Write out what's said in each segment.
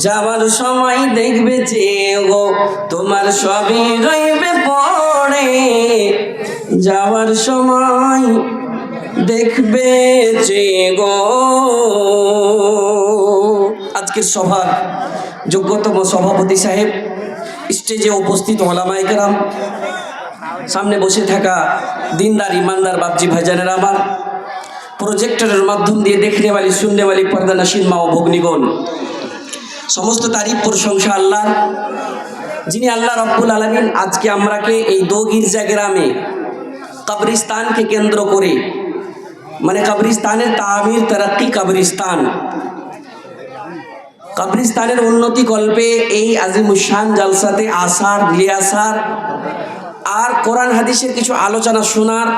যাওয়ার সময় দেখবে যে গো তোমার সবই রইবে পড়ে, যাওয়ার সময় দেখবে যে গো। আজকের সভার যোগ্যতম সভাপতি সাহেব, স্টেজে উপস্থিত ওলামায়ে কেরাম, সামনে বসে থাকা দিনদার ইমানদার বাপজি ভাইজানেরা আমার, প্রজেক্টরের মাধ্যম দিয়ে দেখনে वाली सुनने वाली पर्दा नशीन মা ও ভগ্নীগণ, সমস্ত তারিফ প্রশংসা আল্লাহর, যিনি আল্লাহ রব্বুল আলামিন আজকে আমরাকে এই দো গির্জা গ্রামে কবরস্থানকে কেন্দ্র করে, মানে কবরস্থানের তামির তরক্কি কবরস্থান, কবরস্থানের উন্নতি কল্পে এই আজিমুশান জলসাতে আসার, লিয়াসার আর কোরআন হাদিসের কিছু আলোচনা শোনার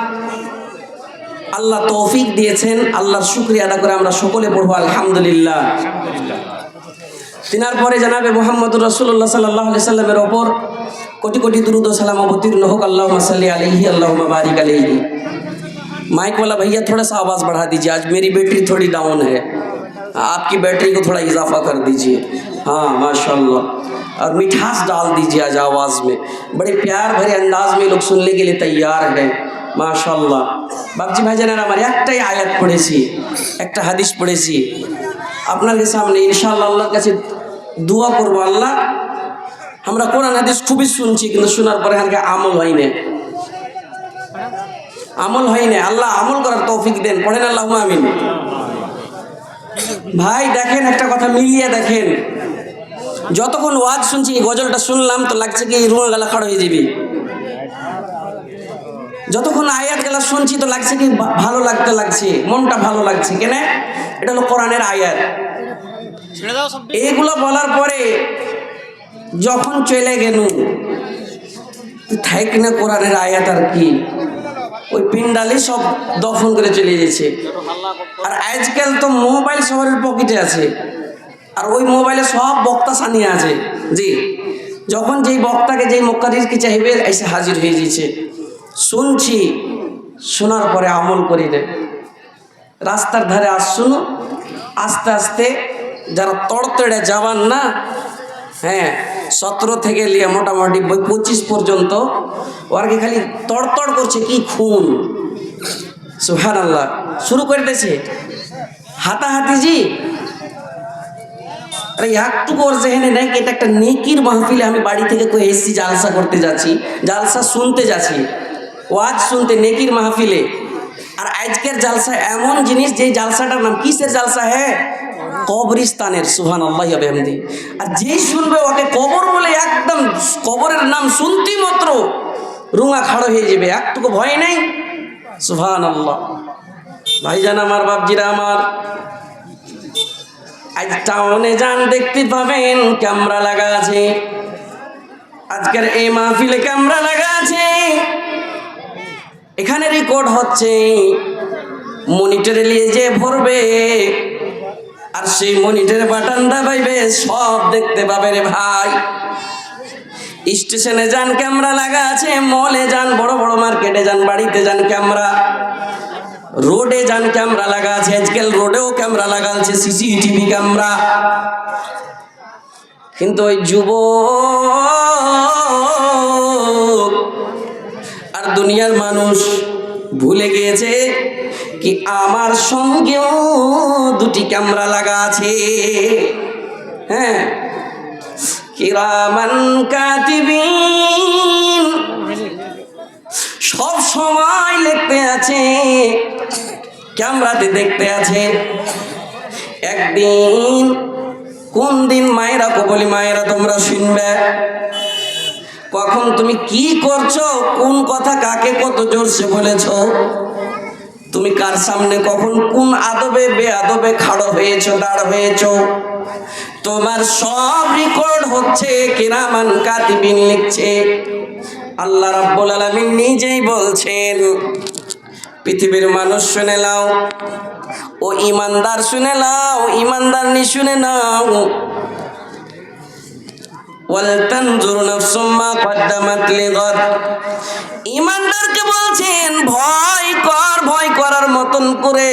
আল্লাহ তৌফিক দিয়েছেন। আল্লাহর শুকরিয়া আদা করে আমরা সকলে পড়ব আলহামদুলিল্লাহ। তিনার পরে জানাবে মুহাম্মদুর রাসূলুল্লাহ সাল্লাল্লাহু আলাইহি সাল্লামের ওপর কোটি কোটি दुरूद ও সালাম অবতীর্ণ হোক। আল্লাহুম্মা সাল্লি আলাইহি আল্লাহুম্মা বারিক আলাইহি। माइक वाला भैया थोड़ा सा आवाज़ बढ़ा दीजिए, आज मेरी बैटरी थोड़ी डाउन है, आपकी बैटरी को थोड़ा इजाफा कर दीजिए। हाँ माशाल्लाह, और मिठास डाल दीजिए आज आवाज़ में, बड़े प्यार भरे अंदाज में लोग सुनने के लिए तैयार हैं माशाल्लाह। बापजी भाईजानेरा আমার একটাই আয়াত পড়েছি, একটা হাদিস পড়েছি আপনাদের সামনে, ইনশাআল্লাহ আল্লাহর কাছে দোয়া করব, আল্লাহ আমরা কোরআন হাদিস খুবই শুনছি কিন্তু শোনার পরে আমাকে আমল হয় না, আমল হয় না। আল্লাহ আমল করার তৌফিক দেন, পড়েন আল্লাহুম্মা আমিন। ভাই দেখেন একটা কথা মিলিয়ে দেখেন, যতক্ষণ ওয়াজ শুনছি এই গজলটা শুনলাম তো লাগছে কি রুমা গলা খাড়া হয়ে যাবে, যতক্ষণ আয়াত গেলা শুনছি তো লাগছে কি ভালো লাগতে লাগছে, মনটা ভালো লাগছে, কেন? এটা হলো কোরআনের আয়াত। এইগুলো বলার পরে যখন চলে গেল থাক না কোরআনের আয়াত আর কি, ওই পিন্ডালে সব দফন করে চলে যাচ্ছে। আর আজকাল তো মোবাইল সবার পকেটে আছে, আর ওই মোবাইলে সব বক্তা সানিয়ে আছে। জি, যখন যেই বক্তাকে যেই মুক্কারিরকে চাইবে এসে হাজির হয়ে যাচ্ছে। শুনছি, শোনার পরে আমল করি না। রাস্তার ধারে আসুন, আস্তে আস্তে যারা তড়তড়ে যাওয়ান না, হ্যাঁ 17 থেকে নিয়ে মোটামুটি 25 পর্যন্ত ওর কি খালি তড়তড় করছে, কি খুন, সুবহানাল্লাহ শুরু করে দিয়েছে হাতাহাতি। জি আরে একটুকু ওর জেহেনে নেই কি এটা একটা নেকির মাহফিলে আমি বাড়ি থেকে কই এসেছি, জালসা করতে যাচ্ছি, জালসা শুনতে যাচ্ছি, ওয়াজ শুনতে, নেকির মাহফিলে। আর আজকের জালসা এমন জিনিস, যে জালসাটার নাম কিসের জালসা? হ্যাঁ কবরস্থানের, সুবহানাল্লাহি ওয়া বিহামদিহি। আর যেই শুনবে ওকে কবর বলে একদম কবরের নাম শুনতেই মাত্র রুঙা খাড়ো হয়ে যাবে, একটুকু ভয় নেই। সুবহানাল্লাহ। ভাইজান আমার, বাপজিরা আমার, আজ টাউনে যান দেখতে পাবেন ক্যামেরা লাগা আছে, আজকের এই মাহফিলে ক্যামেরা লাগা আছে, এখানে রেকর্ড হচ্ছে, মনিটরে নিয়ে যে ভরবে আর সেই মনিটরে বাটন দাবাইবে সব দেখতে পাবে রে ভাই। স্টেশনে যান ক্যামেরা লাগা আছে, মলে যান, বড় বড় মার্কেটে যান, বাড়িতে যান ক্যামেরা, রোডে যান ক্যামেরা লাগা আছে, আজকাল রোডেও ক্যামেরা লাগা আছে, সিসিটিভি ক্যামেরা। কিন্তু ওই যুবক আর দুনিয়ার মানুষ ভুলে গিয়েছে কি আমার সঙ্গেও দুটি ক্যামেরা লাগা আছে। হ্যাঁ, কিরামান কাতিবিন, সব সময় লিখতে আছে, ক্যামেরাতে দেখতে আছে। একদিন কোন দিন মায়েরা বলি, মায়েরা তোমরা শুনবে, কখন তুমি কি করছো, কোন কথা কাকে কত জোরসে বলেছ, তুমি কার সামনে কখন কোন আদবে বেআদবে খাড়ো হয়েছো, দাঁড় হয়েছো, তোমার সব রেকর্ড হচ্ছে, কিরামান কাতিবিন লিখছে। আল্লাহ রাব্বুল আলামিন নিজেই বলছেন, পৃথিবীর মানুষ শুনে নাও, ও ইমানদার শুনে নাও, ইমানদার নি শুনে নাও, ওয়ালতানজুর নাফসুম মা কদ্দামাত লিগাদ। ইমানদারকে বলছেন ভয় কর, ভয় করার মতন করে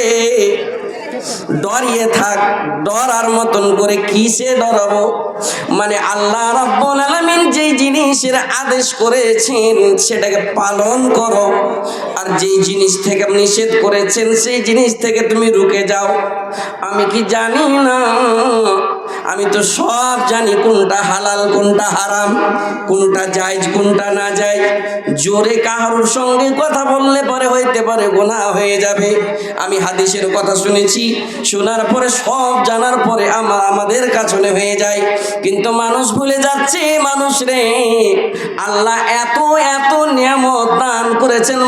ডরিয়ে থাক। ডরার মতন করে কিসে ডরাবো? মানে আল্লাহ রাব্বুল আলামিন যেই জিনিসের আদেশ করেছেন সেটাকে পালন করো, আর যেই জিনিস থেকে নিষেধ করেছেন সেই জিনিস থেকে তুমি রুকে যাও। আমি কি জানি না? আমি তো সব জানি, কোনটা হালাল কোনটা হারাম, কোনটা জায়েজ কোনটা না জায়েজ। জোরে কারোর সঙ্গে কথা বললে পরে হইতে পারে গুনাহ হয়ে যাবে। আমি হাদিসের কথা শুনেছি, শোনার পরে সব জানার পরে আমাদের কাছনে হয়ে যায়, কিন্তু মানুষ ভুলে যাচ্ছে। মানুষ রে, আল্লাহ এত এত নিয়ামত দান করেছেন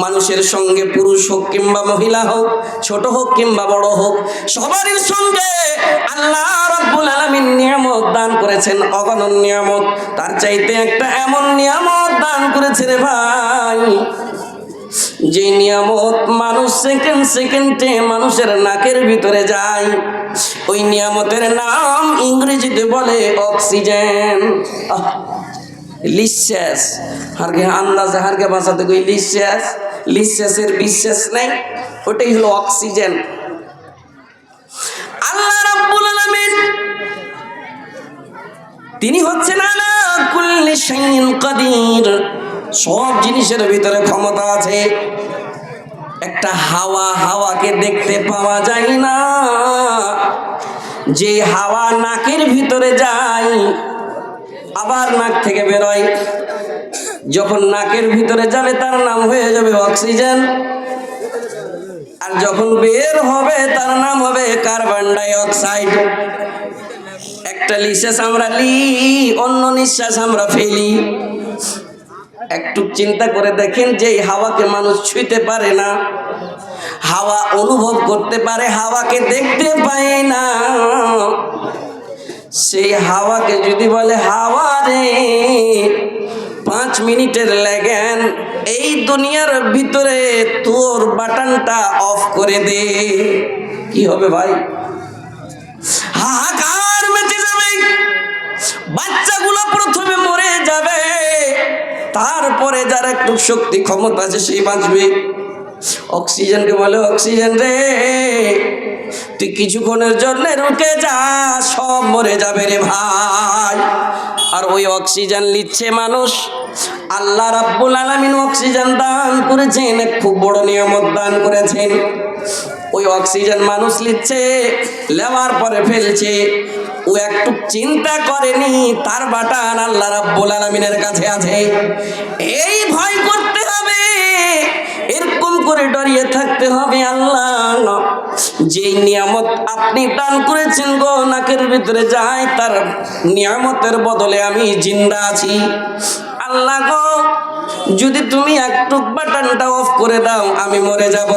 মানুষের সঙ্গে পুরুষ হোক কিংবা মহিলা হোক, ছোট হোক কিংবা বড় হোক, সবারই সঙ্গে আল্লাহ রাব্বুল আলামিন নিয়ামত দান করেছেন, অগণন নিয়ামত। তার চাইতে একটা এমন নিয়ামত দান করেছে রে ভাই, যে নিয়ামত মানুষ সেকেন্ডে মানুষের নাকের ভিতরে যায়। ওই নিয়ামতের নাম ইংরেজিতে বলে অক্সিজেন। লিশ্বাস হারকে আন্দাজে হারকে ভাষাতে কই লিশ্বাসের বিশ্বাস নেই, ওটাই হলো অক্সিজেন। আল্লাহ রাব্বুল আলামিন তিনি হচ্ছেন আলা কুল্লি শাইইন কাদির, সব জিনিসের ভিতরে ক্ষমতা আছে। একটা হাওয়াকে দেখতে পাওয়া যায় না, যে হাওয়া নাকের ভিতরে যায় আবার নাক থেকে বেরোয়, যখন নাকের ভিতরে যাবে তার নাম হয়ে যাবে অক্সিজেন, আর যখন বের হবে তার নাম হবে কার্বন ডাই অক্সাইড। একটা নিঃশ্বাস আমরা অন্য নিঃশ্বাস আমরা ফেলি। একটু চিন্তা করে দেখেন, যে হাওয়াকে মানুষ ছুঁতে পারে না, হাওয়া অনুভব করতে পারে, হাওয়াকে দেখতে পায় না, সেই হাওয়াকে যদি বলে হাওয়া রে 5 মিনিটের লাগেন এই দুনিয়ার ভিতরে তোর বাটনটা অফ করে দে, কি হবে ভাই? হাহাকার মেচে যাবে, বাচ্চাগুলো প্রথমে মরে যাবে, তারপরে যার একটু শক্তি ক্ষমতা আছে সেই বাঁচবে। অক্সিজেনকে বলে অক্সিজেন রে তুই কিছুক্ষণের জন্য রুকে যা, সব মরে যাবে রে ভাই। আর ওই অক্সিজেন নিচ্ছে মানুষ। আল্লাহ রাব্বুল আলামিন অক্সিজেন দান করেছেন, খুব বড় নিয়ামত দান করেছেন। ওই অক্সিজেন মানুষ নিচ্ছে, নেওয়ার পরে ফেলছে, ও একটু চিন্তা করেনি তার বাটান আল্লাহ রাব্বুল আলামিনের কাছে আছে। এই ভয় করতে হবে, এরকম করে ডরিয়ে থাকতে হবে, আল্লাহ যেই নিয়ামত আপনি দান করেছেন গো নাকের ভিতরে যায়, তার নিয়ামতের বদলে আমি জিন্দা আছি। আল্লাহ গো, যদি তুমি একটু বাটনটা অফ করে দাও আমি মরে যাব,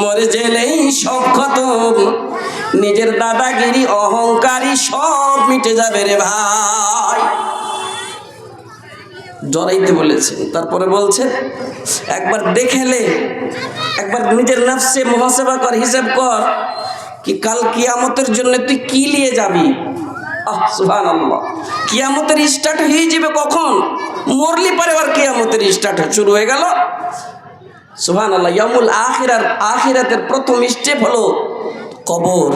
মরে গেলেই সব খতম। নিজের দাদাগিরি অহংকারী সব মিটে যাবে রে ভাই। জড়াইতে বলেছেন, তারপরে বলছেন একবার দেখেলে, একবার নিজের নফসে মুহাসাবা কর, হিসাব কর, কি কাল কিয়ামতের জন্য তুই কি নিয়ে যাবি। সুবহানাল্লাহ, কিয়ামতের স্টার্ট হয়ে যাবে কখন? মরলি পরে আবার কিয়ামতের স্টার্ট শুরু হয়ে গেল। সুবহানাল্লাহ, ইয়াউমুল আখিরাতের প্রথম স্টেপ হলো কবর।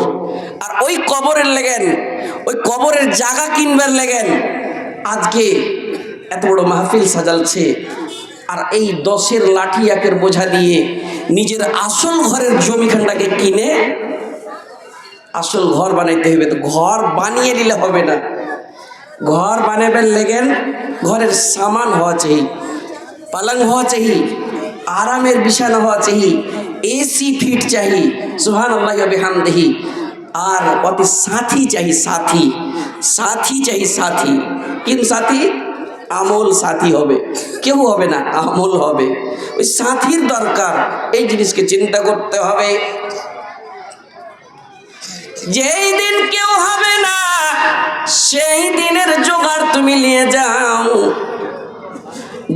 আর ওই কবরের লেগেন, ওই কবরের জায়গা কিনবার লেগেন আজকে এত বড় মাহফিল সাজালছে। আর এই 10-এর লাঠি একের বোঝা দিয়ে নিজের আসল ঘরের জমিখানটাকে কিনে আসল ঘর বানাইতে হবে। তো ঘর বানিয়ে নিলে হবে না, ঘর বানাবেন লেগেন ঘরের সামান হওয়া চাই, পালং হওয়া চাই, আরামের বিছানা হওয়া চাই, এসি ফিট চাই, সুবহানাল্লাহ ওয়া বিহামদিহি। আর অতি সাথী চাই, সাথী চাই, সাথী। কিন্তু সাথী আমল সাথী হবে, কেউ হবে না, আমল হবে। ওই সাথীর দরকার, এই জিনিসকে চিন্তা করতে হবে। যেই দিন কেউ হবে না সেই দিনের জোগাড় তুমি নিয়ে যাও।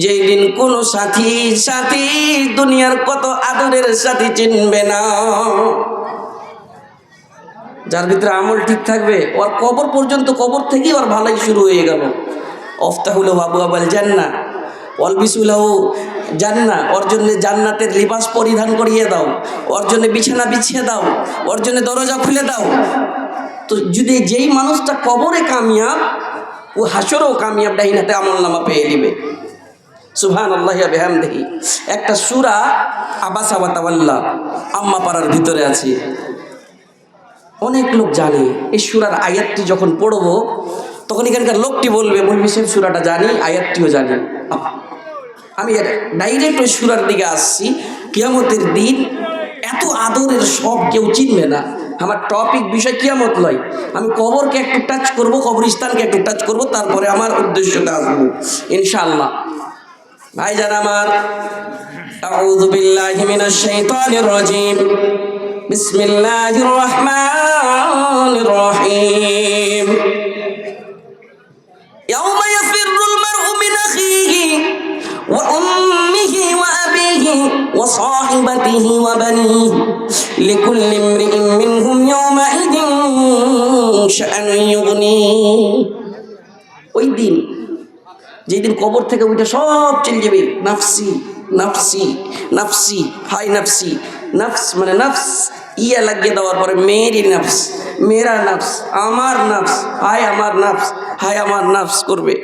যেই দিন কোনো সাথী দুনিয়ার কত আদরের সাথী চিনবে না, যার ভিতরে আমল ঠিক থাকবে, ওর কবর পর্যন্ত, কবর থেকেই ওর ভালোই শুরু হয়ে গেল। অফতাহুল আবওয়াবাল জান্নাহ ওয়ালবিসুলাহু ওর জন্য জান্নাতের লিবাস পরিধান করিয়ে দাও, ওর জন্য বিছানা বিছিয়ে দাও, ওর জন্য দরজা খুলে দাও। তো যদি যেই মানুষটা কবরে কামিয়াব, ও হাসরেও কামিয়াব, ডাইনাতে আমলনামা পেয়ে নেবে। সুবহানাল্লাহি ওয়া বিহামদিহি। একটা সূরা আবাসা ওয়া তাওয়াল্লা আম্মা পাড়ার ভিতরে আছে, অনেক লোক জানে। এই সূরার আয়াতটি যখন পড়বো তখন এখানকার লোকটি বলবে, মৌলভী সাহেব সূরাটা জানি, আয়াতটিও জানি। আমি ডাইরেক্ট ওই সূরার দিকে আসছি। কিয়ামতের দিন এত আদরের সব কেউ চিনবে না। আমার টপিক বিষয় কিয়ামত নয়, আমি কবরকে একটু টাচ করব, কবরস্থানকে একটু টাচ করব, তারপরে আমার উদ্দেশ্যটা আসবো ইনশাআল্লাহ। ভাইজান আমার, আউযু বিল্লাহি মিনাশ শাইতানির রাজীম, বিসমিল্লাহির রহমানির রহিম। ইয়াউমা ইয়াফিরুল মার'উ মিন আখিহি ওয়া উম্মিহি ওয়া আবিহি ওয়া সাহিবাতিহি ওয়া বানিহি লিকুল্লি ইমরিইন মিনহুম ইয়াওমাইদিন শা'আনুন ইউগনিহি। ওই দিন, যেদিন কবর থেকে উঠে সব চলে যাবে, নাফসি নাফসি নাফসি, হাই নাফসি। নফস মানে নফস ইয়া লাগিয়ে দেওয়ার পরে মেরি নফস, মেরা নফস, আমার নফস, হায় আমার নফস, হায় আমার নফস করবে।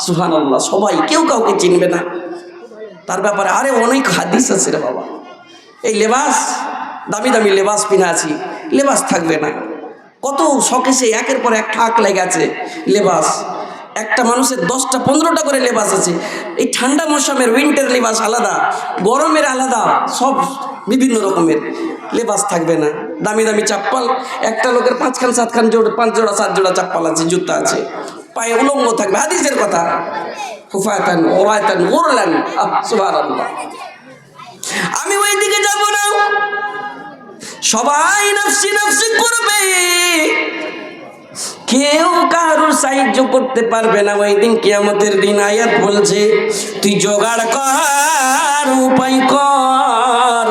সুবহানাল্লাহ। সবাই, কেউ কাউকে চিনবে না তার ব্যাপারে। আরে অনেক হাদিস আছে রে বাবা। এই লেবাস, দামি দামি লেবাস পিনা আছি, লেবাস থাকবে না। কত শখেসে একের পর এক ঠাক লেগে আছে লেবাস। একটা মানুষের 10টা 15টা করে লেবাস আছে। এই ঠান্ডা মৌসুমের উইন্টার লেবাস আলাদা, গরমের আলাদা, সব বিভিন্ন রকমের লেবাস থাকবে না। দামি দামি চাপ্পাল, একটা লোকের 5খান 7খান জোড়া, 5 জোড়া 7 জোড়া চাপ্পাল আছে, জুতা আছে, পায়ে উলঙ্গ থাকবে। হাদিসের কথা, হুফাতান ওরাতান গুরলান। সুবহানাল্লাহ। আমি ওই দিকে যাব না, সবাই নফসি নফসি করবে, কেউ কারোর সাহায্য করতে পারবে না ওই দিন, কিয়ামতের দিন। আয়াত বলছে, তুই জোগাড় কর, উপায় কর,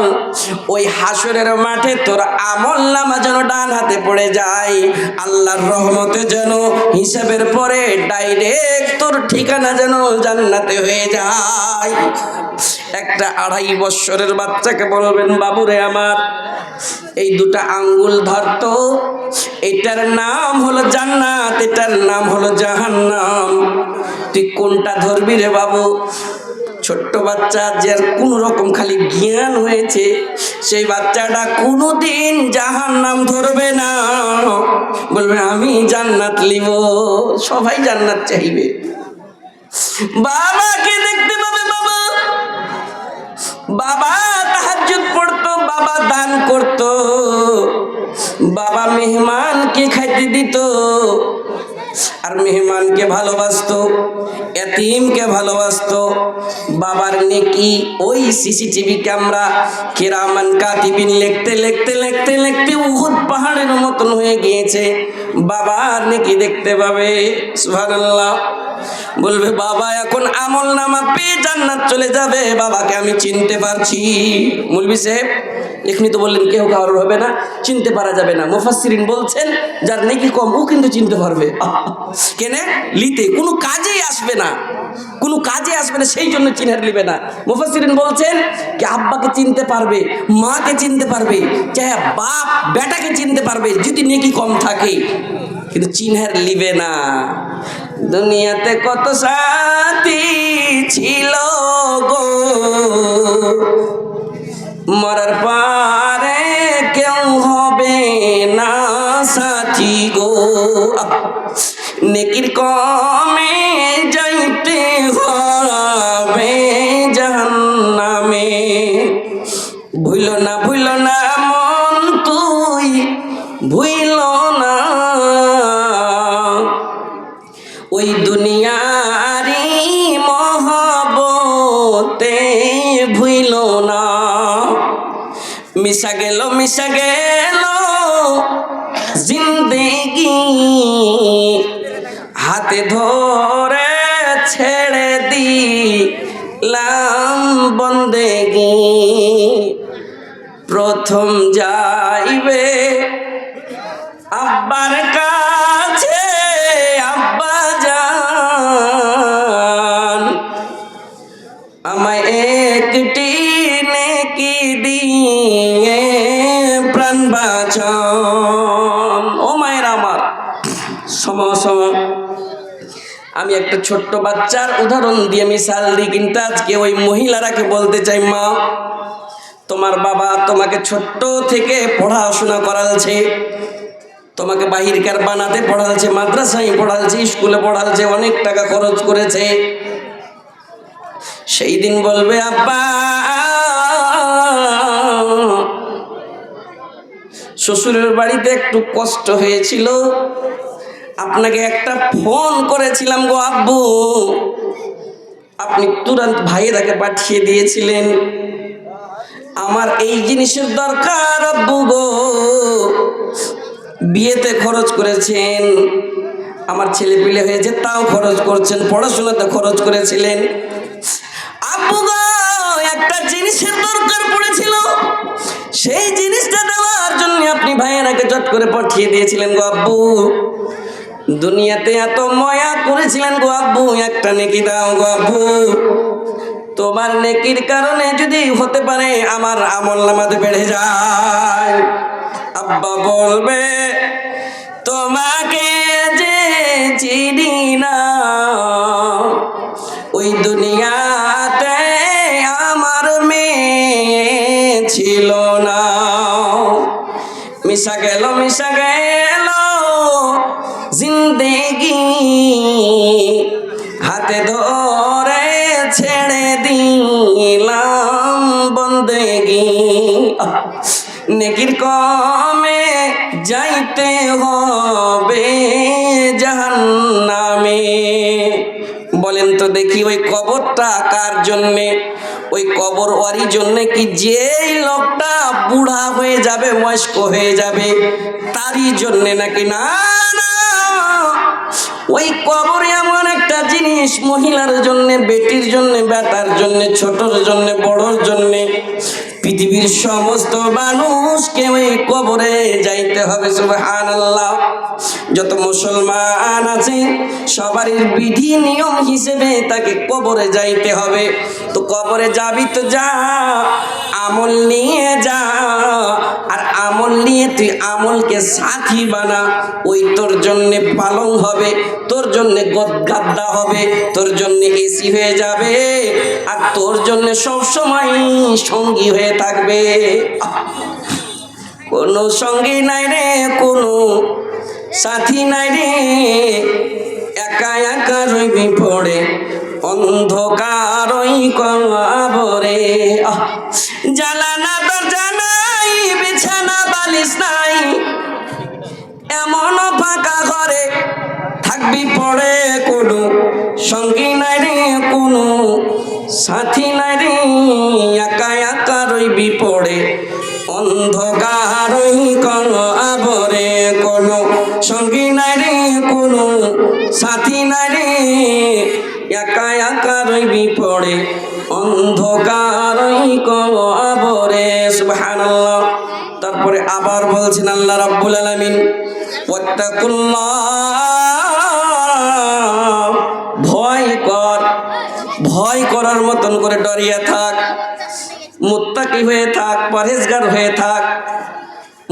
ওই হাসরের মাঠে তোর আমলনামা যেন ডান হাতে পড়ে যায়, আল্লাহর রহমতে যেন হিসাবের পরে ডাইরেক্ট তোর ঠিকানা যেন জান্নাতে হয়ে যায়। একটা 2.5 বছরের বাচ্চাকে বলবেন, বাবুরে আমার, এই 2টা আঙ্গুল ধরতো, এটার নাম হলো জান্নাত, এটার নাম হলো জাহান্নাম, তুই কোনটা ধরবি রে বাবু? ছোট্ট বাচ্চা, যার কোনো রকম খালি জ্ঞান হয়েছে, সেই বাচ্চাটা কোনোদিন জাহান্নাম ধরবে না, বলবে আমি জান্নাত লিব। সবাই জান্নাত চাইবে। বাবাকে দেখতে পাবে, বাবা, বাবা তাহাজ্জুদ পড়তো, বাবা দান করতো, বাবা মেহমানকে খাইতে দিত, আর মেহমানকে ভালোবাসতো, এতিমকে ভালোবাসতো। বাবার নেকি ওই সিসিটিভি ক্যামেরা কিরামান কাতিবিন লিখতে লিখতে লিখতে লিখতে উহুদ পাহাড়ের মতন হয়ে গিয়েছে। বাবার নেকি দেখতে পাবে। সুবহানাল্লাহ। বলবে, বাবা এখন আমলনামা পেয়ে জান্নাত চলে যাবে, বাবাকে আমি চিনতে পারছি। মৌলভী সাহেব এখনি তো বললেন কেউ কারোর হবে না, চিনতে পারা যাবে না। মুফাসসিরিন বলছেন, যার নেকি কম ও কিন্তু চিনতে পারবে। কেন? লিতে কোনো কাজেই আসবে না, কোনো কাজে আসবে না, সেই জন্য চিনহার লিবে না। মুফাসসিরিন বলছেন কি আব্বাকে চিনতে পারবে, মাকে চিনতে পারবে, চাহে বাপ বেটাকে চিনতে পারবে যদি নেকি কম থাকে, কিন্তু চিনহার লিবে না। দুনিয়াতে কত সাথী ছিল গো, মরার পরে কেউ হবে না সাথী গো, নেকির কমে যাইতে হবে জাহান্নামে। ভুইল না ভুইল না মন তুই, ভুইল না ওই দুনিয়ারি মহব্বতে, ভুইল না। মিশা গেল জিন্দেগি, হাতে ধরে ছেড়ে দিলাম বন্দেগি। প্রথম যাইবে আব্বার কাছে, আব্বা জান আমায় নির্বাচন। ও মায়ের আমার, আমি একটা ছোট্ট বাচ্চার উদাহরণ দিয়ে মিশাল দিই, কিন্তু আজকে ওই মহিলারাকে বলতে চাই, মা তোমার বাবা তোমাকে ছোট্ট থেকে পড়াশোনা করালছে, তোমাকে বাহিরকার বানাতে পড়ালছে, মাদ্রাসায় পড়ালছে, স্কুলে পড়ালছে, অনেক টাকা খরচ করেছে। সেই দিন বলবে, আব্বা শ্বশুরের বাড়িতে একটু কষ্ট হয়েছিল, আপনাকে একটা ফোন করেছিলাম গো আব্বু, আপনি তুরন্ত ভাইয়েরাকে পাঠিয়ে দিয়েছিলেন, আমার এই জিনিসের দরকার আব্বু গো, বিয়েতে খরচ করেছেন, আমার ছেলে পিলে হয়েছে তাও খরচ করছেন, পড়াশোনাতে খরচ করেছিলেন, আব্বু গো একটা জিনিসের দরকার পড়েছিল, সেই জিনিসটা দেওয়ার জন্য আপনি ভাইয়েরাকে চট করে পাঠিয়ে দিয়েছিলেন গো আব্বু, দুনিয়াতে এত মায়া করেছিলেন গো আব্বু, একটা নেকি দাও গো আব্বু, তোমার নেকির কারণে যদি হতে পারে আমার আমলনামাতে বেড়ে যায়। আব্বা বলবে, তোমাকে যে চিনি না, ওই দুনিয়াতে আমার মেয়ে ছিল না, মিশা গেল জিন্দেগি, হাতে ধরে ছেড়ে দিলাম বন্দেগি, নেকির কমে যাইতে হবে জাহান্নামে। বলেন তো দেখি, ওই কবরটা কার জন্যে? ওই কবর ওয়ারি জন্যে কি যেই লোকটা বুড়া হয়ে যাবে, বয়স্ক হয়ে যাবে তারই জন্যে নাকি? না, ওই কবর এমন একটা জিনিস, মহিলার জন্য, বেটির জন্য, বেটার জন্য, ছোটর জন্য, বড়র জন্য, পৃথিবীর সমস্ত মানুষকে ওই কবরে যাইতে হবে। সুবহানাল্লাহ। যত মুসলমান আছে সবারই বিধি নিয়ম হিসেবে তাকে কবরে যাইতে হবে। তো কবরে যাবি তো যা, আমল নিয়ে যা, আর আমল নিয়ে তুই আমলকে সাথী বানা, ওই তোর জন্যে পালং হবে, তোর জন্যে গাদ্দা হবে, তোর জন্যে এসি হয়ে যাবে, আর তোর জন্য সবসময় সঙ্গী হয়ে থাকবে। কোনো সঙ্গী নাই রে, কোনো সাথী নাই রে, একা একা রইবি পড়ে অন্ধকার ওই কবরে। জানালা দরজা নাই, বিছানা বালিশ নাই, এমন ফাঁকা ঘরে থাকবি পড়ে, কোনো সঙ্গী নাই রে, কোনো সাথী নাই রে, একা একা রইবি পড়ে অন্ধকার ওই কবরে। কোনো সঙ্গী নাই রে, কোনো সাথী নাই রে, একা একা রইবি পড়ে অন্ধকার ওই কবরে। সুবহানাল্লাহ। তারপরে আবার বলছেন আল্লাহ রাব্বুল আলামিন, ওয়াত্তাকুল্লাহ, ভয় কর, ভয় করার মতন করে ডরিয়া থাক, মুত্তাকি হয়ে থাক, পরহেজগার হয়ে থাক।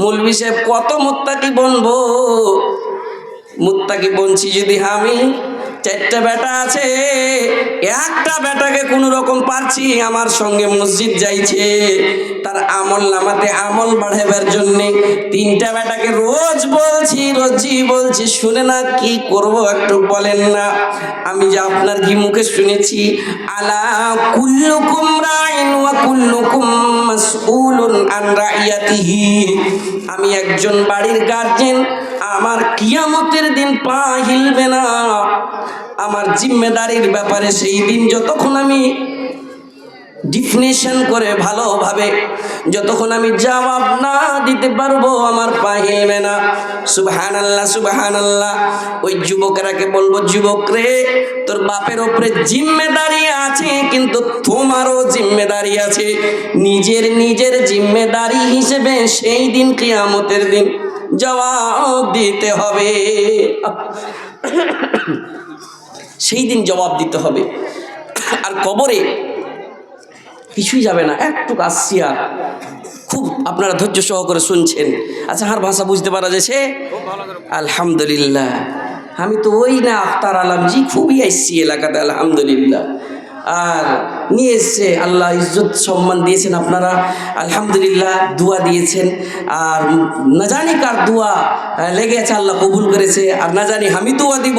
মৌলভী সাহেব কত মুত্তাকি বনবো? মুত্তাকি বনছি যদি আমি, চারটা বেটা আছে, একটা বেটাকে কোনো রকম পারছি আমার সঙ্গে মসজিদ যাইছে, তার আমল নামাতে আমল বাড়াবার জন্যে। তিনটা বেটাকে রোজই বলছি, শুনে না, কি করব একটু বলেন না? আমি যে আপনার কি মুখে শুনেছি, আলা কুল্লুকুম রাইন ওয়া কুল্লুকুম মাসউলুন আন রাইয়াতিহি, আমি একজন বাড়ির গার্জেন, আমার কিয়ামতের দিন পা হিলবে না আমার জিম্মেদারির ব্যাপারে। সেই দিন যতক্ষণ আমি ডিফিনেশন করে ভালোভাবে যতক্ষণ আমি জবাব না দিতে পারবো, আমার পা হিলবে না। সুবহানাল্লাহ, সুবহানাল্লাহ। ওই যুবকরাকে বলবো, যুবক রে, তোর বাপের ওপরে জিম্মেদারি আছে, কিন্তু তোমারও জিম্মেদারি আছে। নিজের জিম্মেদারি হিসেবে সেই দিন কিয়ামতের দিন জবাব দিতে হবে। সেই দিন জবাব দিতে হবে। আর কবরে কিছুই যাবে না, একটু আসছি, আর খুব আপনারা ধৈর্য সহকারে শুনছেন। আচ্ছা, আর ভাষা বুঝতে পারা যাচ্ছে? আলহামদুলিল্লাহ। আমি তো ওই না আখতার আলমজি খুবই আসছি এলাকাতে, আলহামদুলিল্লাহ। আর নিয়ে এসছে, আল্লাহ ইজ্জত সম্মান দিয়েছেন আপনারা, আলহামদুলিল্লাহ। দোয়া দিয়েছেন, আর না জানি কার দোয়া লেগে আছে, আল্লাহ কবুল করেছে। আর না জানি আমি দোয়া দিব,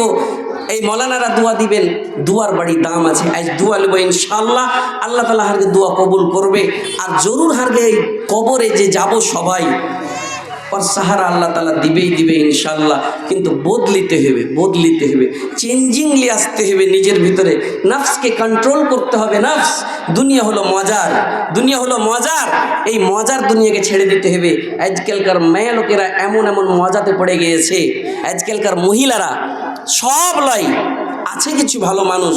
এই মৌলানারা দোয়া দিবেন, দুয়ার বাড়ি দাম আছে। আজ দোয়া নেব ইনশাআল্লাহ, আল্লাহ তাআলা হারকে দোয়া কবুল করবে। আর জরুর হারকে এই কবরে যে যাব সবাই, और सहारा अल्लाह ताला दिबे दिबे इंशाल्लाह। किन्तु बदलिते हेबे, बदलिते हेबे, चेंजिंग लिए आसते हेबे, निजेर भितरे नफ्स के कंट्रोल करते हेबे। नफ्स दुनिया हलो मजार, दुनिया हलो मजार, এই মজার দুনিয়াকে ছেড়ে দিতে হবে। আজকালকার মেয়ে লোকেরা এমন এমন মজাতে পড়ে গিয়েছে, আজকালকার মহিলারা সব লাই। আছে কিছু ভালো মানুষ,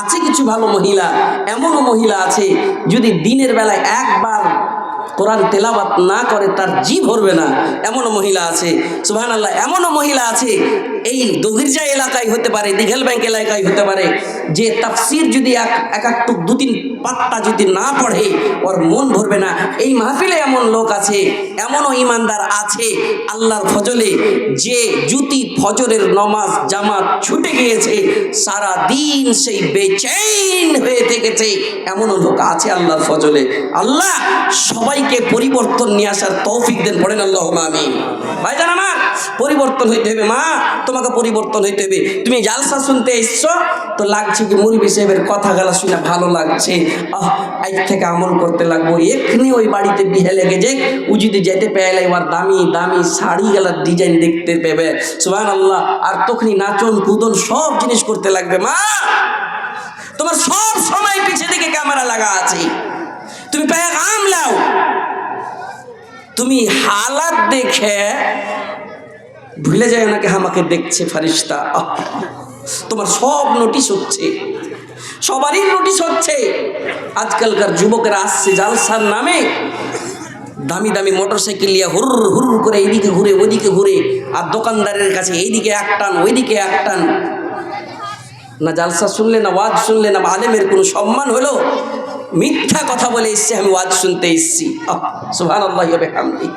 আছে কিছু ভালো মহিলা, এমনও মহিলা আছে যদি দিনের বেলায় একবার কোরআন তেলাওয়াত না করে তার জি ভরবে না, এমনও মহিলা আছে। সুবহানাল্লাহ। এমনও মহিলা আছে এই দগিরজা এলাকায় হতে পারে, দিঘেল ব্যাংক এলাকায় হতে পারে, যে তাফসির যদি এক দু তিন পাত্তা যদি না পড়ে ওর মন ভরবে না। এই মাহফিলে এমন লোক আছে, এমনও ইমানদার আছে আল্লাহর ফজলে, যে জুতি ফজরের নমাজ জামাত ছুটে গিয়েছে, সারা দিন সেই বেচैन হয়ে থেকেছে, এমনও লোক আছে আল্লাহর ফজলে। আল্লাহ সবাইকে পরিবর্তন নিয়ে আসার তৌফিক দেন, পড়েন আল্লাহুম্মা আমিন। ভাইজান আমার, পরিবর্তন হইতে হবে। মা, তোমাকে পরিবর্তন হইতে হবে। তুমি জালসা শুনতে এসছো তো লাগছে কি মুরব্বি সাহেবের কথা গালা শুনে ভালো লাগছে, আজ থেকে আমল করতে লাগবো। এক্ষুনি ওই বাড়িতে বিহে লেগে যাক, ও যদি যেতে পেলে এবার দামি দামি শাড়ি গালার ডিজাইন দেখতে পেবে, সুবহানাল্লাহ। আর তখনই নাচন কুদন সব জিনিস করতে লাগবে। মা, তোমার সব সময় পিছে দিকে ক্যামেরা লাগা আছে, তুমি পেগাম লাও। তুমি হালাত দেখে ভুলে যায় নাকি আমাকে দেখছে ফারিস্তা। তোমার সব নোটিশ হচ্ছে, সবারই নোটিশ হচ্ছে। আজকালকার যুবকেরা আসছে জালসার নামে, দামি দামি মোটরসাইকেল নিয়ে হুর হুর করে এইদিকে ঘুরে ওইদিকে ঘুরে, আর দোকানদারের কাছে এইদিকে এক টান ওইদিকে এক টান। না জালসা শুনলে, না ওয়াজ শুনলে, না আলেমের কোনো সম্মান হলো। মিথ্যা কথা বলে এসছি, আমি ওয়াজ শুনতে এসছি। সুবহানাল্লাহি ওয়া বিহামদিহি।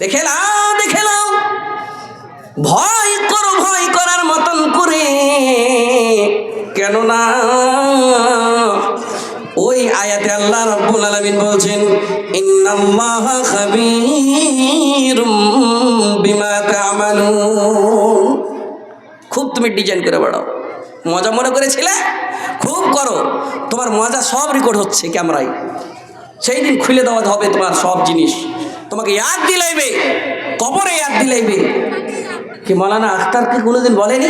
দেখে নাও, দেখে নাও, ভয় করো, ভয় করার মতন করে। কেননা ওই আয়াতে আল্লাহ রাব্বুল আলামিন বলছেন, ইন্নাল্লাহা খাবীরুম বিমা তা'মালুন। খুব তুমি ডিজাইন করে বেড়াও, মজা মনে করেছিলে, খুব করো। তোমার মজা সব রেকর্ড হচ্ছে ক্যামেরায়। সেই দিন খুলে দেওয়া হবে তোমার সব জিনিস, তোমাকে ইয়াদ দিলাইবে, কবরে ইয়াদ দিলাইবে। কি মৌলানা আখতার কি কোনোদিন বলেনি?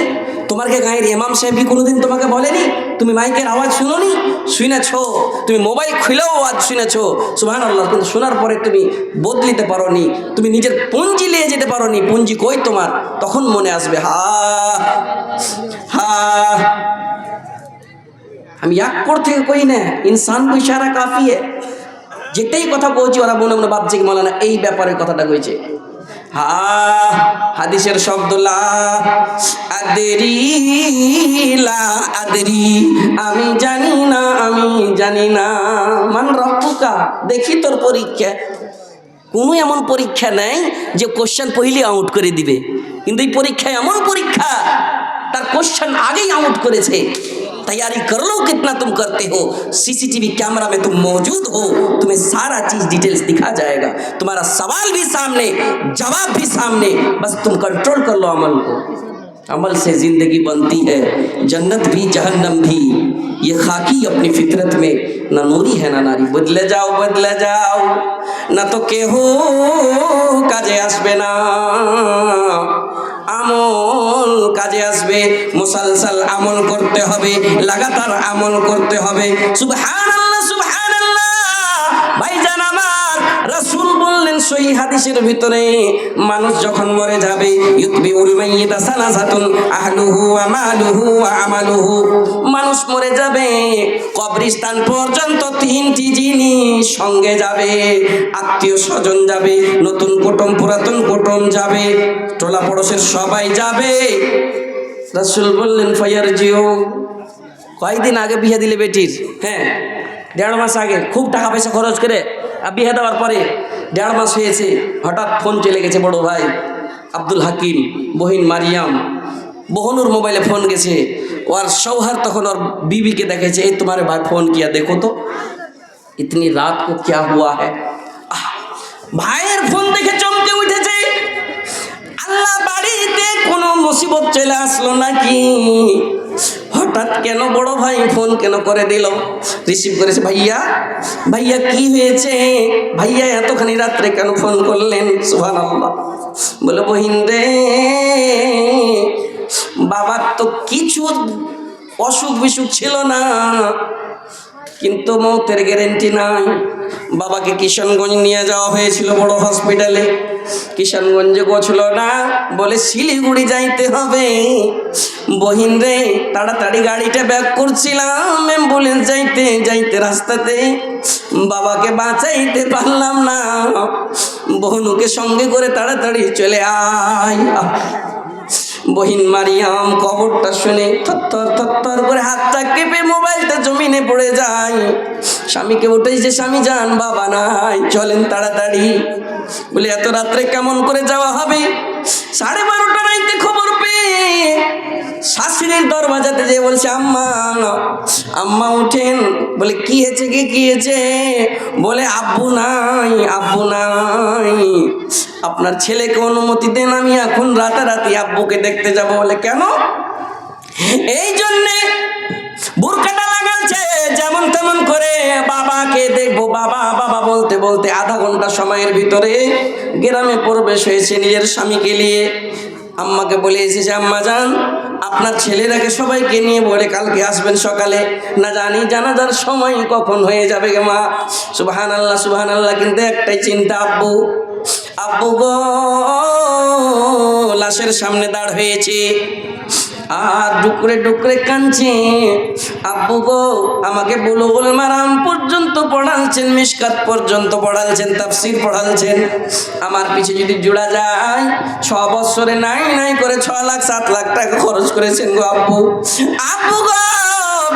তোমার কে গাঁয়ের ইমাম সাহেব কি কোনোদিন তোমাকে বলেনি? তুমি মাইকের আওয়াজ শুনোনি? শুনেছ, তুমি মোবাইল খুলেও আওয়াজ শুনেছ, সুবহানাল্লাহ। কিন্তু শোনার পরে তুমি বদলিতে পারোনি, তুমি নিজের পুঞ্জি নিয়ে যেতে পারোনি। পুঞ্জি কই তোমার? তখন মনে আসবে, হা হা। আমি এক পর থেকে কই না, ইনসান কো ইশারা কাফি है। যেটাই কথা বলছি ওরা মনে মনে ভাবছে কি মৌলানা এই ব্যাপারে কথাটা কইছে। হাদিসের শব্দ লা আদরি, লা আদরি, আমি জানি না, আমি জানি না। মান রব্বুকা, দেখি তোর পরীক্ষা। কোনো এমন পরীক্ষা নেই যে কোশ্চেন পহিলি আউট করে দিবে, কিন্তু এই পরীক্ষা এমন পরীক্ষা তার কোশ্চেন আগেই আউট করেছে। तैयारी कर लो कितना तुम करते हो, सीसीटीवी कैमरा में तुम मौजूद हो, तुम्हें सारा चीज डिटेल्स दिखा जाएगा, तुम्हारा सवाल भी सामने, जवाब भी सामने, बस तुम कंट्रोल कर लो अमल को। अमल से जिंदगी बनती है, जन्नत भी जहन्नम भी, ये खाकी अपनी फितरत में, ना नूरी है ना नारी। बदले जाओ ना तो केहो काजे आसबे ना, আমল কাজে আসবে। মুসালসাল আমল করতে হবে, লাগাতার আমল করতে হবে। সুবহানাল্লাহ, সুবহানাল্লাহ। ভাইজান আমার, রাসূল বললেন সহিহ হাদিসের ভিতরে, মানুষ যখন মরে যাবে, ইউতবিউল মাইয়িতা সালাসাতুন আহলুহু ওয়া মালুহু ওয়া আমালুহু। মানুষ মরে যাবে, কবরস্থান পর্যন্ত তিনটি জিনিস সঙ্গে যাবে। আত্মীয় স্বজন যাবে, নতুন কুটুম পুরাতন কুটুম যাবে, টোলা পড়োশের সবাই যাবে। রাসূল বললেন ফায়ারজিউ। কয়েকদিন আগে বিয়ে দিলে বেটির, হ্যাঁ 1.5 মাস আগে, খুব টাকা পয়সা খরচ করে বিয়ে দেওয়ার পরে 1.5 মাস হয়েছে, হঠাৎ ফোন চলে গেছে বড় ভাই আব্দুল হাকিম, বহিন মারিয়াম, বহনুর মোবাইলে ফোন গেছে। ওর সৌহার তখন ওর बीवी के দেখেছে, এই তোমার ভাই ফোন কিয়া দেখো তো, ইতনি রাত কো क्या हुआ है। ভাইয়ের ফোন দেখে চমকে উঠেছে, আল্লাহ বাড়িতে কোনো মুসিবত চলে আসলো নাকি, হঠাৎ কেন বড় ভাই ফোন কেন করে দিল। রিসিভ করেছে, ভাইয়া ভাইয়া কি হয়েছে, ভাইয়া এতখানি রাত্রে কেন ফোন করলেন। সুবহানাল্লাহ। বলে বহিন রে, বাবার তো কিছু অসুখ বিসুখ ছিল না, কিন্তু মৌতের গ্যারেন্টি নাই। বাবাকে কিষানগঞ্জ নিয়ে যাওয়া হয়েছিল বড় হসপিটালে, কিষানগঞ্জে গোছল না, বলে শিলিগুড়ি যাইতে হবে। বহিন রে, তাড়াতাড়ি গাড়িটা ব্যাক করছিলাম, অ্যাম্বুলেন্স যাইতে যাইতে রাস্তাতে বাবাকে বাঁচাইতে পারলাম না, বহনুকে সঙ্গে করে তাড়াতাড়ি চলে আয়। বহিন মারিয়াম খবরটা শুনে থরথর থরথর করে হাতটা কেঁপে মোবাইলটা জমিনে পড়ে যায়। স্বামীকে উঠেছে, স্বামী যান, বাবা নাই, চলেন তাড়াতাড়ি। বলে এত রাত্রে কেমন করে যাওয়া হবে। 12:30 রাইতে খবর পেয়ে শাশুড়ির দরওয়াজাতে যে বলছে, আম্মা আম্মা উঠেন। বলে কি হয়েছে, কি হয়েছে। বলে আব্বু নাই, আব্বু নাই, আপনার ছেলেকে অনুমতি দেন, আমি এখন রাতারাতি আব্বুকে দেখতে যাব। বলে কেন। এই জন্যে বুরকাটা লাগাচ্ছে, যেমন তেমন করে বাবাকে দেখবো। বাবা বাবা বলতে বলতে আধা ঘন্টা সময়ের ভিতরে গ্রামে প্রবেশ হয়েছে নিজের স্বামীকে নিয়ে। আম্মাকে বলে এসেছে, আম্মা যান, আপনার ছেলেরাকে সবাইকে নিয়ে বলে কালকে আসবেন সকালে, না জানি জানাজার সময় কখন হয়ে যাবে গে মা। সুবহানাল্লাহ সুবহানাল্লাহ। কিন্তু একটাই চিন্তা, আব্বু আব্বু গো লাশের সামনে দাঁড় হয়েছে আর ডুকরে ডুকরে কাঁদছে। আব্বু গো আমাকে বুলুগুল মারাম পর্যন্ত পড়ালছেন, মিশকাত পর্যন্ত পড়ালছেন, তাফসীর পড়ালছেন। আমার পিছে যদি জোড়া যায় 6 বছরে নাই নাই করে 6 লাখ 7 লাখ টাকা খরচ করেছেন গো আব্বু। আব্বু গো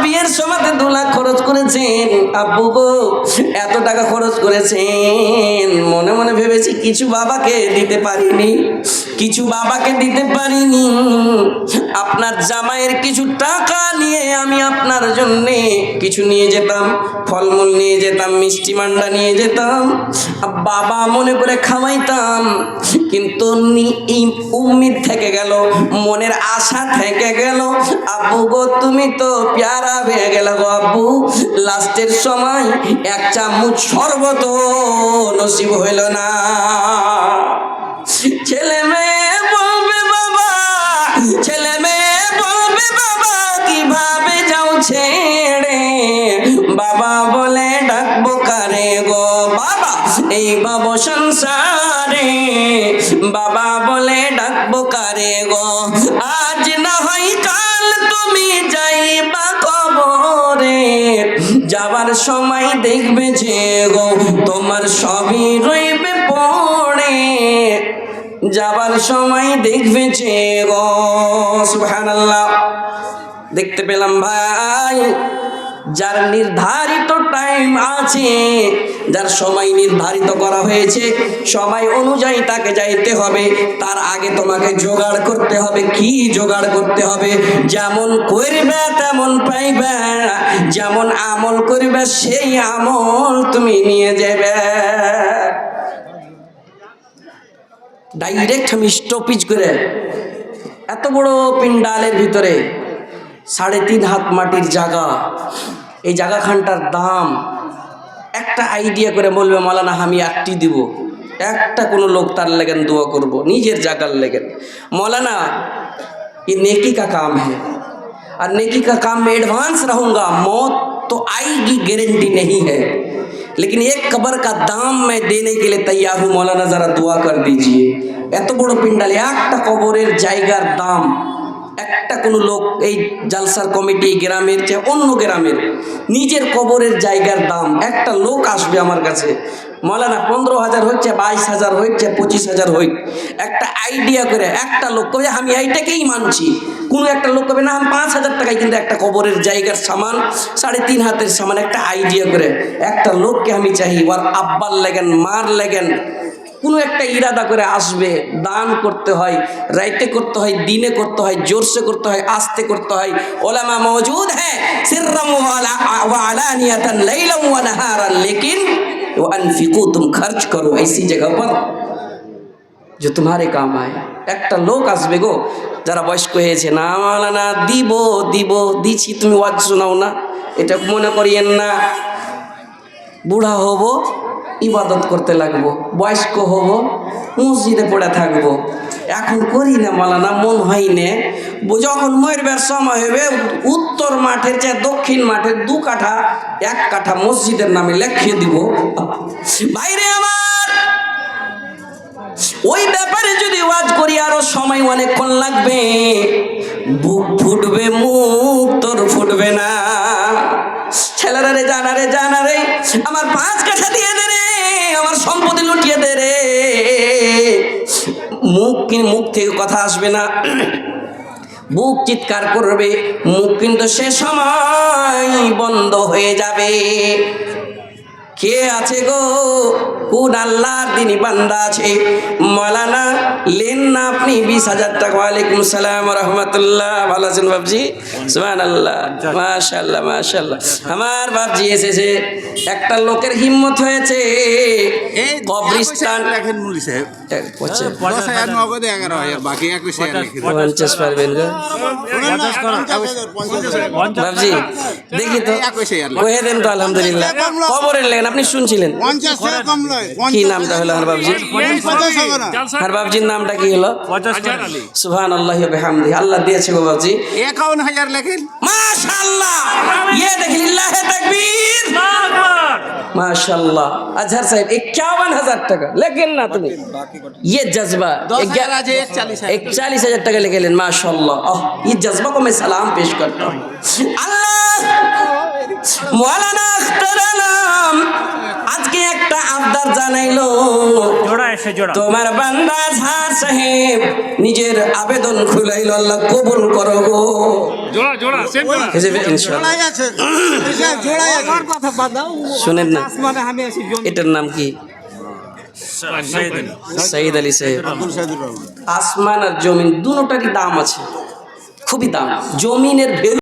বিয়ের সময়তে 2 লাখ খরচ করেছেন। আব্বু গো এত টাকা খরচ করেছেন, মনে মনে ভেবেছি কিছু বাবাকে দিতে পারিনি, কিছু বাবাকে দিতে পারিনি। আপনার জামাইয়ের কিছু টাকা নিয়ে আমি আপনার জন্যে কিছু নিয়ে যেতাম, ফলমূল নিয়ে যেতাম, মিষ্টি মান্ডা নিয়ে যেতাম, বাবা মনে করে খাওয়াইতাম। কিন্তু উম্মিদ থেকে গেল, মনের আশা থেকে গেল। আব্বু গো তুমি তো প্যারা হয়ে গেল গো আব্বু, লাস্টের সময় 1 চামচ শরবত নসিব হইল না। ছেলে মেয়ে বলবে বাবা, ছেলে মেয়ে বলবে বাবা কিভাবে যাও ছেড়ে, বাবা বলে ডাকবো কারে গো বাবা এই বাবা সংসারে, বাবা বলে ডাকবো কারে গো, আজ না হয় কাল তুমি যাইবা কবরে, যাবার সময় দেখবে যে গো তোমার সবই রইবে পড়ে, যাবার সময় দেখবে যে গো। সুবহানাল্লাহ। দেখতে পেলাম ভাই, যার নির্ধারিত টাইম আছে, যার সময় নির্ধারিত করা হয়েছে, সময় অনুযায়ী তাকে যাইতে হবে। তার আগে তোমাকে জোগাড় করতে হবে। কি জোগাড় করতে হবে? যেমন করবে তেমন পাইবে, যেমন আমল করবে সেই আমল তুমি নিয়ে যাবে। ডাইরেক্ট আমি স্টপিজ করে এত বড় পিন্ডালের ভিতরে 3.5 হাত মাটির জায়গা, এই জায়গাখানটার দাম একটা আইডিয়া করে বলবে মাওলানা আমি 1টি দিব, একটা কোনো লোক তার लेगन दुआ করব নিজের জায়গার लेगन। मौलाना ये नेकी का काम है और नेकी का काम में एडवांस रहूँगा, मौत तो आएगी गारंटी नहीं है, लेकिन एक कब्र का दाम मैं देने के लिए तैयार हूँ, मौलाना ज़रा दुआ कर दीजिए। এত বড় পিন্ডাল, একটা কবরের জায়গার দাম, একটা কোনো লোক এই জালসার কমিটি গ্রামের চেয়ে অন্য গ্রামের নিজের কবরের জায়গার দাম, একটা লোক আসবে আমার কাছে মৌলানা 15,000 হচ্ছে, 22,000 হচ্ছে, 25,000 হইক, একটা আইডিয়া করে একটা লোক কবে আমি এইটাকেই মানছি, কোনো একটা লোক কবে না আমি 5,000 টাকায় কিন্তু একটা কবরের জায়গার সামান 3.5 হাতের সামান, একটা আইডিয়া করে একটা লোককে আমি চাই ওর আব্বার লেগেন মার লেগেন কোনো একটা ইরাদা করে আসবে, দান করতে হয়, রাইতে করতে হয়, দিনে করতে হয়, জোরসে করতে হয়, আস্তে করতে হয়। ওলামা মौजूद है सिर्रम व अलानियतन लैलन व नहारन, लेकिन वअनफिकू, तुम खर्च करो ऐसी जगह पर जो तुम्हारे काम आए। একটা লোক আসবে গো যারা বয়স্ক হয়েছে, না মাওলানা দিব দিব দিছি, তুমি ওয়াজ শোনাও না, এটা মনে করিয়েন না। বুড়া হব ইবাদত করতে লাগবো, বয়স্ক হব মসজিদে পড়ে থাকবো, এখন করি না মাওলানা, মন হয় না। যখন মরবার সময় হবে উত্তর মাঠের চেয়ে দক্ষিণ মাঠের 2 কাঠা 1 কাঠা মসজিদের নামে লিখিয়ে দিব। বাইরে আমার ওই ব্যাপারে যদি ওয়াজ করি আরো সময় অনেকক্ষণ লাগবে, বুক ফুটবে মুখ তোর ফুটবে না। ছেলেরা রে জানা রে আমার 5 কাঠা দিয়ে দে রে, আমার সম্পত্তি লুটিয়ে দে রে, মুখ থেকে কথা আসবে না, বুক চিৎকার করবে, মুখ কিন্তু সে সময় বন্ধ হয়ে যাবে। কে আছে গো, কোন আল্লাহর দিনী বান্দা আছে? মাওলানা লেন না আপনি 20,000 টাকা। ওয়ালাইকুম সালাম ওয়া রাহমাতুল্লাহ। ভালো আছেন বাপজি? সুবহানাল্লাহ, মাশাআল্লাহ মাশাআল্লাহ। আমার বাপজি এসেছে, একটা লোকের হিম্মত হয়েছে কবরস্থান লেখেন মুলি সাহেব 50,000 নগদে 11,000 বাকি 21,000 লিখে 50 পারবেন গো বাপজি? দেখি তো কয়ে দেন তো। আলহামদুলিল্লাহ কবরের লেন আপনি শুনছিলেন? 50 টাকা কম নয়। কি নামটা হলো আমার বাবজি? আর বাবজির নামটা কি হলো? সুবহানাল্লাহি ওয়া বিহামদিহি। আল্লাহ দিয়েছে গো বাবজি 51,000 লেখেন। মাশাআল্লাহ, ইয়ে দেখেন, লিল্লাহি তাকবীর, মাশাআল্লাহ। আজহার সাহেব 51,000 টাকা লেখেন না তুমি, ये जज्बा 41,000 টাকা লিখলেন, মাশাআল্লাহ। ये जज्बा को मैं सलाम पेश करता हूँ। আল্লাহ মৌলানা আখতার আলম আজকে একটা আবদার জানাইলো, তোমার বান্দা আজহার সাহেব নিজের আবেদন খুলাইলো, আল্লাহ কবুল করো গো। শুনেন না, এটার নাম কি? সাইদ আলী সাহেব। আসমান আর জমিন দুটোটারই দাম আছে, খুবই দাম। জমিনের